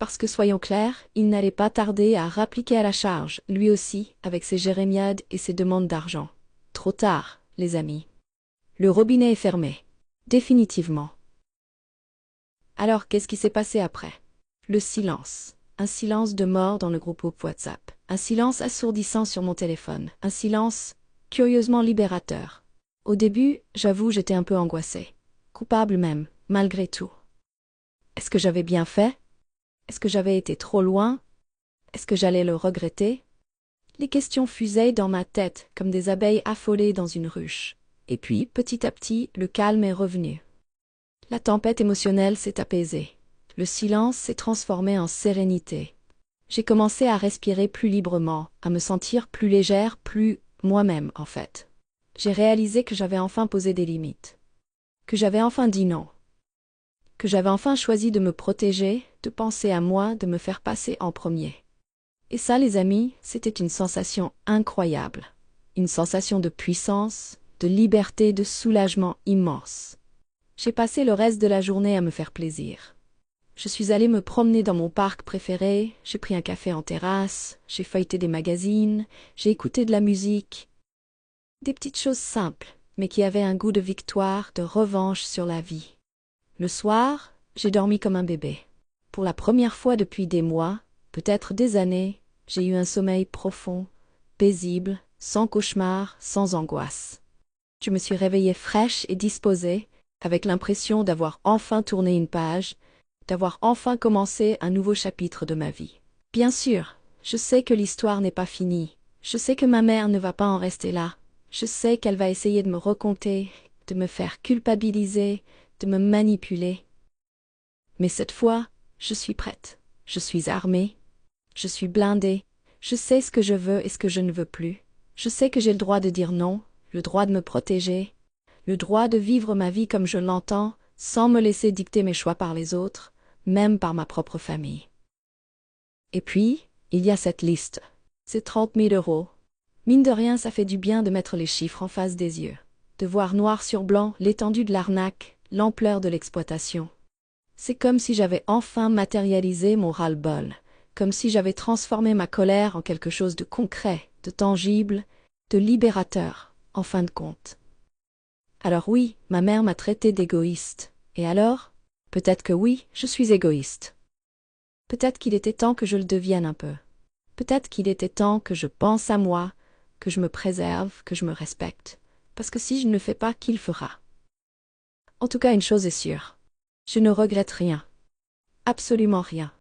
Parce que soyons clairs, il n'allait pas tarder à rappliquer à la charge, lui aussi, avec ses jérémiades et ses demandes d'argent. Trop tard, les amis. Le robinet est fermé. Définitivement. Alors, qu'est-ce qui s'est passé après? Le silence. Un silence de mort dans le groupe WhatsApp. Un silence assourdissant sur mon téléphone. Un silence curieusement libérateur. Au début, j'avoue, j'étais un peu angoissée. Coupable même, malgré tout. Est-ce que j'avais bien fait? Est-ce que j'avais été trop loin? Est-ce que j'allais le regretter? Les questions fusaient dans ma tête comme des abeilles affolées dans une ruche. Et puis, petit à petit, le calme est revenu. La tempête émotionnelle s'est apaisée. Le silence s'est transformé en sérénité. J'ai commencé à respirer plus librement, à me sentir plus légère, plus moi-même en fait. J'ai réalisé que j'avais enfin posé des limites. Que j'avais enfin dit non. Que j'avais enfin choisi de me protéger, de penser à moi, de me faire passer en premier. Et ça, les amis, c'était une sensation incroyable. Une sensation de puissance, de liberté, de soulagement immense. J'ai passé le reste de la journée à me faire plaisir. Je suis allée me promener dans mon parc préféré, j'ai pris un café en terrasse, j'ai feuilleté des magazines, j'ai écouté de la musique. Des petites choses simples, mais qui avaient un goût de victoire, de revanche sur la vie. Le soir, j'ai dormi comme un bébé. Pour la première fois depuis des mois, peut-être des années, j'ai eu un sommeil profond, paisible, sans cauchemar, sans angoisse. Je me suis réveillée fraîche et disposée, avec l'impression d'avoir enfin tourné une page, d'avoir enfin commencé un nouveau chapitre de ma vie. Bien sûr, je sais que l'histoire n'est pas finie. Je sais que ma mère ne va pas en rester là. Je sais qu'elle va essayer de me raconter, de me faire culpabiliser, de me manipuler. Mais cette fois, je suis prête. Je suis armée. Je suis blindée. Je sais ce que je veux et ce que je ne veux plus. Je sais que j'ai le droit de dire non, le droit de me protéger, le droit de vivre ma vie comme je l'entends, sans me laisser dicter mes choix par les autres, même par ma propre famille. Et puis, il y a cette liste. C'est 30 000 euros. Mine de rien, ça fait du bien de mettre les chiffres en face des yeux. De voir noir sur blanc l'étendue de l'arnaque, l'ampleur de l'exploitation. C'est comme si j'avais enfin matérialisé mon ras-le-bol. Comme si j'avais transformé ma colère en quelque chose de concret, de tangible, de libérateur, en fin de compte. Alors oui, ma mère m'a traité d'égoïste. Et alors? Peut-être que oui, je suis égoïste. Peut-être qu'il était temps que je le devienne un peu. Peut-être qu'il était temps que je pense à moi, que je me préserve, que je me respecte. Parce que si je ne le fais pas, qui le fera? En tout cas, une chose est sûre. Je ne regrette rien. Absolument rien.